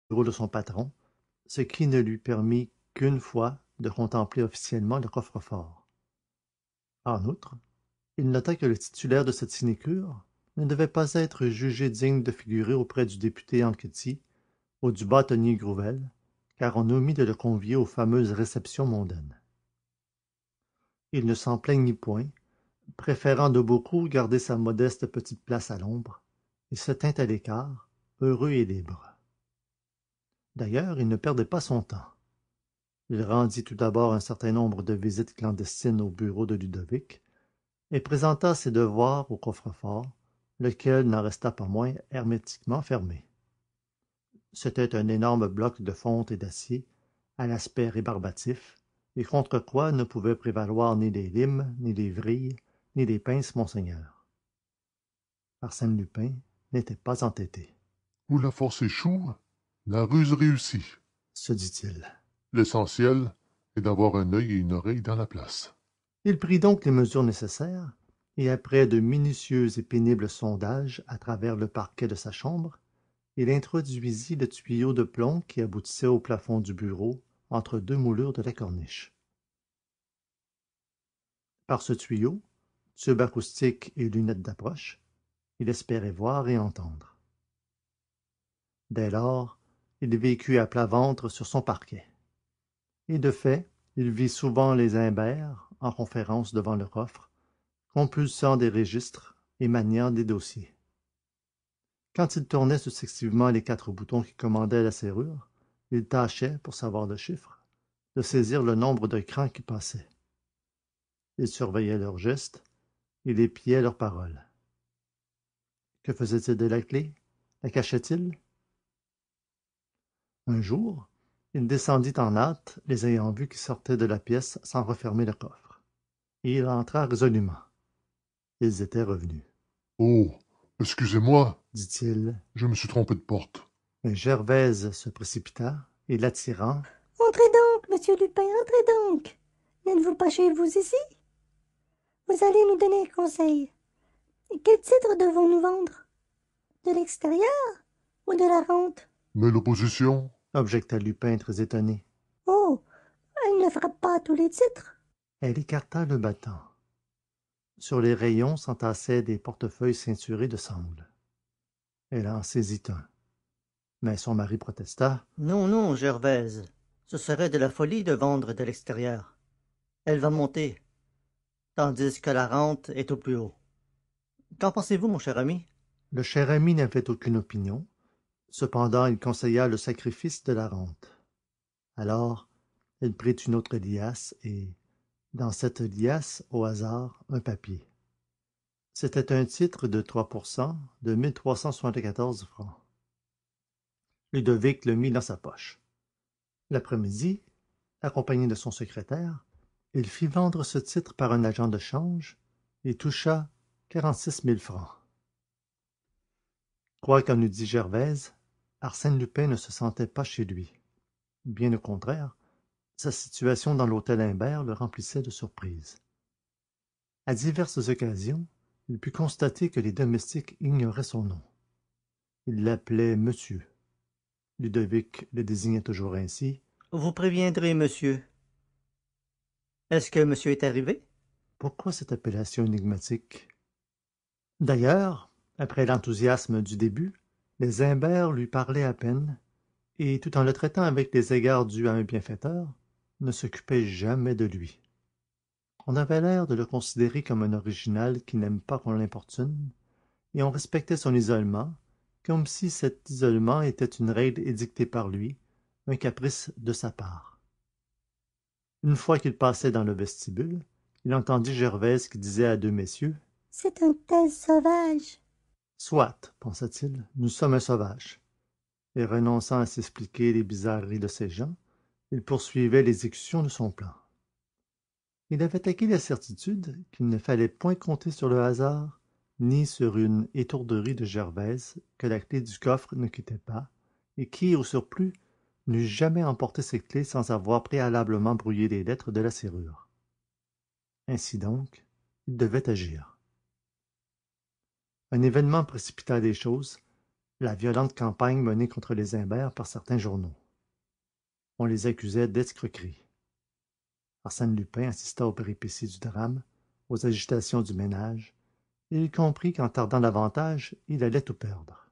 bureau de son patron, ce qui ne lui permit qu'une fois de contempler officiellement le coffre-fort. En outre, il nota que le titulaire de cette sinécure ne devait pas être jugé digne de figurer auprès du député Anquety ou du bâtonnier Grouvel, car on omit de le convier aux fameuses réceptions mondaines. Il ne s'en plaignit point, préférant de beaucoup garder sa modeste petite place à l'ombre, et se tint à l'écart, heureux et libre. D'ailleurs, il ne perdait pas son temps. Il rendit tout d'abord un certain nombre de visites clandestines au bureau de Ludovic et présenta ses devoirs au coffre-fort, lequel n'en resta pas moins hermétiquement fermé. C'était un énorme bloc de fonte et d'acier, à l'aspect rébarbatif, et contre quoi ne pouvaient prévaloir ni les limes, ni les vrilles, ni les pinces Monseigneur. Arsène Lupin n'était pas entêté, Où la force échoue, la ruse réussit. se dit-il. L'essentiel est d'avoir un œil et une oreille dans la place. Il prit donc les mesures nécessaires, et après de minutieux et pénibles sondages à travers le parquet de sa chambre, il introduisit le tuyau de plomb qui aboutissait au plafond du bureau entre deux moulures de la corniche. Par ce tuyau, tube acoustique et lunettes d'approche, il espérait voir et entendre. Dès lors, il vécut à plat ventre sur son parquet. Et de fait, il vit souvent les imbert en conférence devant le coffre, compulsant des registres et maniant des dossiers. Quand il tournait successivement les 4 boutons qui commandaient la serrure, il tâchait, pour savoir le chiffre, de saisir le nombre de crans qui passaient. Il surveillait leurs gestes, il épiait leurs paroles. Que faisait-il de la clé? La cachait-il? Un jour, il descendit en hâte, les ayant vus qui sortaient de la pièce sans refermer le coffre. Et il entra résolument. Ils étaient revenus, Oh, excusez-moi, dit-il. je me suis trompé de porte. Mais Gervaise se précipita et l'attirant. Entrez donc, monsieur Lupin, entrez donc. N'êtes-vous pas chez vous ici? Vous allez nous donner un conseil. Quel titre devons-nous vendre? De l'extérieur ou de la rente? Mais l'opposition? Objecta Lupin très étonné. Oh, elle ne frappe pas à tous les titres. Elle écarta le battant. Sur les rayons s'entassaient des portefeuilles ceinturés de sangles. Elle en saisit un. Mais son mari protesta. Non, non, Gervaise. Ce serait de la folie de vendre de l'extérieur. Elle va monter, tandis que la rente est au plus haut. Qu'en pensez-vous, mon cher ami? Le cher ami n'avait aucune opinion. Cependant, il conseilla le sacrifice de la rente. Alors, il prit une autre liasse et, dans cette liasse, au hasard, un papier. C'était un titre de 3% de 1374 francs. Ludovic le mit dans sa poche. L'après-midi, accompagné de son secrétaire, il fit vendre ce titre par un agent de change et toucha 46 000 francs. Quoi qu'en eût dit Gervaise, Arsène Lupin ne se sentait pas chez lui. Bien au contraire, sa situation dans l'hôtel Imbert le remplissait de surprise. À diverses occasions, il put constater que les domestiques ignoraient son nom. Ils l'appelaient monsieur. Ludovic le désignait toujours ainsi. Vous préviendrez, monsieur. Est-ce que monsieur est arrivé? Pourquoi cette appellation énigmatique? D'ailleurs, après l'enthousiasme du début, les Imbert lui parlaient à peine, et tout en le traitant avec les égards dus à un bienfaiteur, ne s'occupaient jamais de lui. On avait l'air de le considérer comme un original qui n'aime pas qu'on l'importune, et on respectait son isolement, comme si cet isolement était une règle édictée par lui, un caprice de sa part. Une fois qu'il passait dans le vestibule, il entendit Gervaise qui disait à deux messieurs. C'est un tel sauvage. Soit, pensa-t-il, nous sommes un sauvage. Et renonçant à s'expliquer les bizarreries de ces gens, il poursuivait l'exécution de son plan. Il avait acquis la certitude qu'il ne fallait point compter sur le hasard, ni sur une étourderie de Gervaise que la clé du coffre ne quittait pas, et qui, au surplus, n'eût jamais emporté cette clé sans avoir préalablement brouillé les lettres de la serrure. Ainsi donc, il devait agir. Un événement précipita les choses, la violente campagne menée contre les Imbert par certains journaux. On les accusait d'escroquerie. Arsène Lupin assista aux péripéties du drame, aux agitations du ménage, et il comprit qu'en tardant davantage, il allait tout perdre.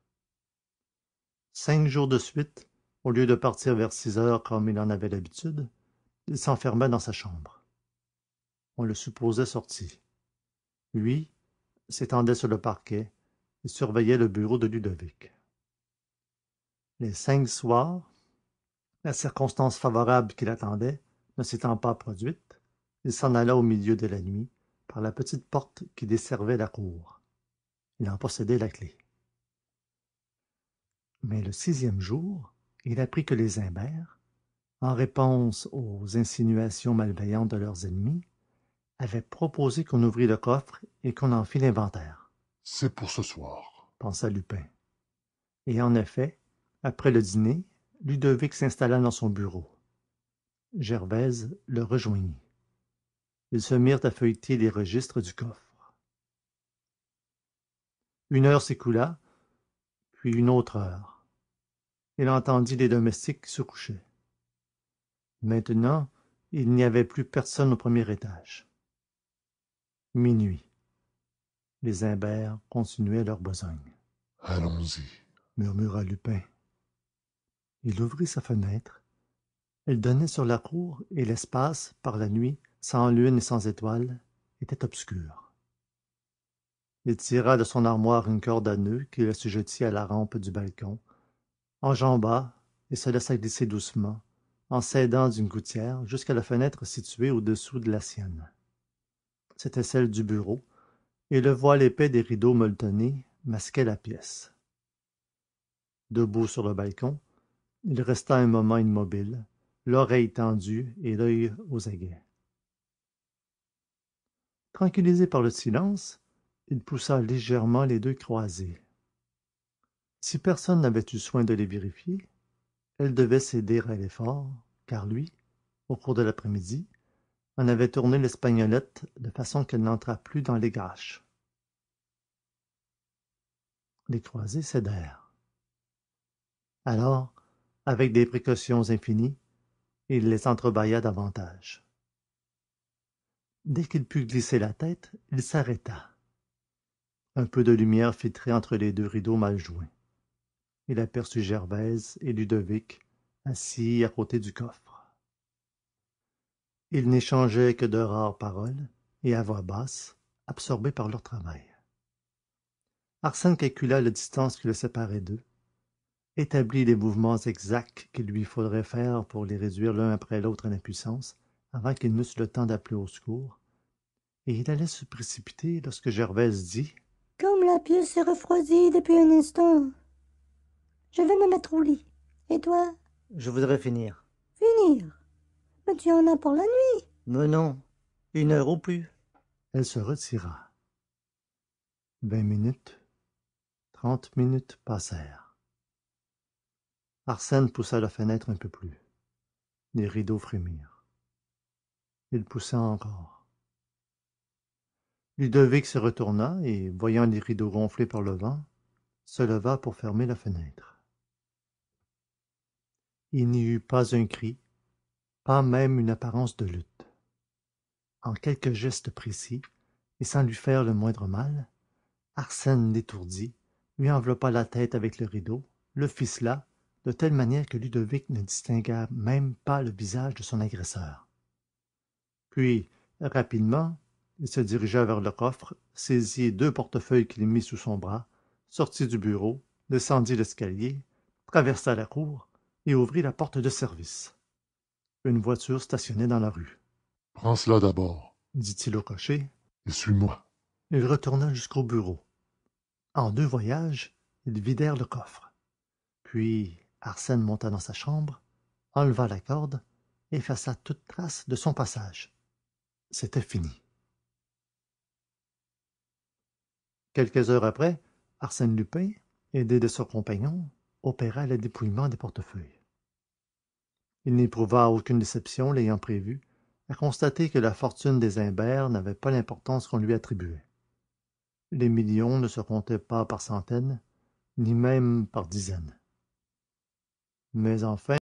5 jours de suite, au lieu de partir vers 6 heures comme il en avait l'habitude, il s'enferma dans sa chambre. On le supposait sorti. Lui s'étendait sur le parquet et surveillait le bureau de Ludovic. Les 5 soirs, la circonstance favorable qu'il attendait ne s'étant pas produite, il s'en alla au milieu de la nuit par la petite porte qui desservait la cour. Il en possédait la clef. Mais le 6e jour, il apprit que les Imbert, en réponse aux insinuations malveillantes de leurs ennemis, avaient proposé qu'on ouvrît le coffre et qu'on en fît l'inventaire. C'est pour ce soir. Pensa Lupin. Et en effet, après le dîner, Ludovic s'installa dans son bureau. Gervaise le rejoignit. Ils se mirent à feuilleter les registres du coffre. 1 heure s'écoula, puis une autre heure. Il entendit les domestiques qui se couchaient. Maintenant, il n'y avait plus personne au premier étage. Minuit. Les Imbert continuaient leur besogne. Allons-y. Murmura Lupin. Il ouvrit sa fenêtre. Elle donnait sur la cour et l'espace, par la nuit, sans lune et sans étoiles, était obscur. Il tira de son armoire une corde à nœuds qu'il assujettit à la rampe du balcon, enjamba et se laissa glisser doucement, en s'aidant d'une gouttière jusqu'à la fenêtre située au-dessous de la sienne. C'était celle du bureau, et le voile épais des rideaux molletonnés masquait la pièce. Debout sur le balcon, il resta un moment immobile, l'oreille tendue et l'œil aux aguets. Tranquillisé par le silence, il poussa légèrement les 2 croisées. Si personne n'avait eu soin de les vérifier, elle devait céder à l'effort, car lui, au cours de l'après-midi, en avait tourné l'espagnolette de façon qu'elle n'entrât plus dans les gâches. Les croisées cédèrent. Alors, avec des précautions infinies, il les entrebâilla davantage. Dès qu'il put glisser la tête, il s'arrêta. Un peu de lumière filtrait entre les 2 rideaux mal joints. Il aperçut Gervaise et Ludovic assis à côté du coffre. Ils n'échangeaient que de rares paroles et à voix basse, absorbés par leur travail. Arsène calcula la distance qui le séparait d'eux, établit les mouvements exacts qu'il lui faudrait faire pour les réduire l'un après l'autre à l'impuissance avant qu'ils n'eussent le temps d'appeler au secours, et il allait se précipiter lorsque Gervaise dit « Comme la pièce s'est refroidie depuis un instant, je vais me mettre au lit. Et toi? Je voudrais finir. Finir? Mais tu en as pour la nuit. » Mais non, 1 heure au plus. Elle se retira. 20 minutes, 30 minutes passèrent. Arsène poussa la fenêtre un peu plus. Les rideaux frémirent. Il poussa encore. Ludovic se retourna et, voyant les rideaux gonflés par le vent, se leva pour fermer la fenêtre. Il n'y eut pas un cri, pas même une apparence de lutte. En quelques gestes précis, et sans lui faire le moindre mal, Arsène l'étourdit, lui enveloppa la tête avec le rideau, le ficela, de telle manière que Ludovic ne distingua même pas le visage de son agresseur. Puis, rapidement, il se dirigea vers le coffre, saisit 2 portefeuilles qu'il mit sous son bras, sortit du bureau, descendit l'escalier, traversa la cour et ouvrit la porte de service. Une voiture stationnait dans la rue. « Prends cela d'abord. » dit-il au cocher. « Et suis-moi. » Il retourna jusqu'au bureau. En 2 voyages, ils vidèrent le coffre. Puis Arsène monta dans sa chambre, enleva la corde, effaça toute trace de son passage. C'était fini. Quelques heures après, Arsène Lupin, aidé de son compagnon, opéra le dépouillement des portefeuilles. Il n'éprouva aucune déception, l'ayant prévu, à constater que la fortune des Imbert n'avait pas l'importance qu'on lui attribuait. Les millions ne se comptaient pas par centaines, ni même par dizaines. Mais enfin,